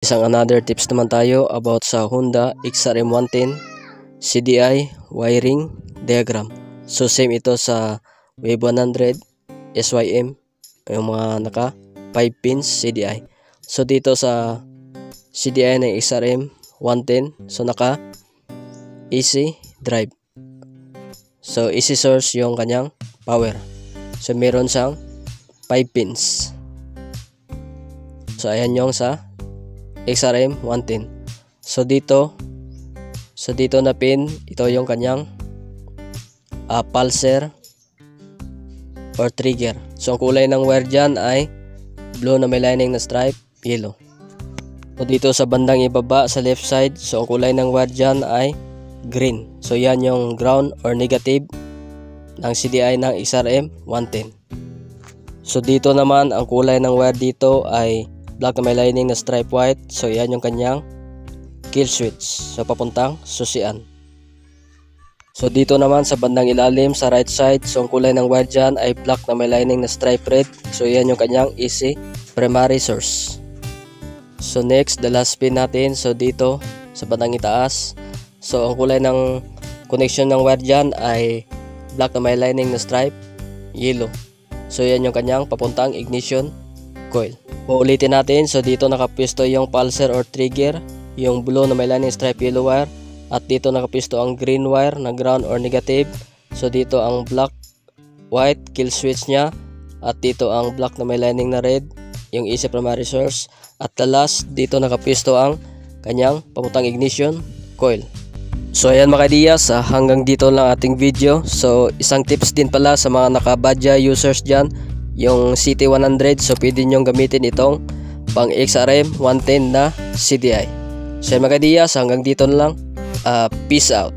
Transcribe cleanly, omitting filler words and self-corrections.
Isang another tips naman tayo about sa Honda XRM 110 CDI wiring diagram. So same ito sa Wave 100 SYM, yung mga naka 5 pins CDI. So dito sa CDI ng XRM 110, so naka AC drive. So AC source yung kanyang power. So meron siyang 5 pins. So ayan yung sa XRM 110. So dito na pin, ito yung kanyang pulser or trigger. So ang kulay ng wire dyan ay blue na may lining na stripe, yellow. So dito sa bandang ibaba sa left side, so ang kulay ng wire dyan ay green. So yan yung ground or negative ng CDI ng XRM 110. So dito naman ang kulay ng wire dito ay black na may lining na stripe white. So yan yung kanyang kill switch. So papuntang susian. So dito naman sa bandang ilalim sa right side, so ang kulay ng wire dyan ay black na may lining na stripe red. So yan yung kanyang AC primary source. So next, the last pin natin. So dito sa bandang itaas, so ang kulay ng connection ng wire dyan ay black na may lining na stripe yellow. So yan yung kanyang papuntang ignition coil. Uulitin natin. So dito nakapisto yung pulser or trigger, yung blue na may lining stripe yellow wire, at dito nakapisto ang green wire na ground or negative. So dito ang black white kill switch nya, at dito ang black na may lining na red, yung AC primary source, at the last dito nakapisto ang kanyang papuntang ignition coil. So ayan mga ideas, hanggang dito lang ating video. So isang tips din pala sa mga nakabadya users dyan, yung CT100, so pwede nyong gamitin itong pang XRM 110 na CDI. So mga ideas, hanggang dito na lang. Peace out.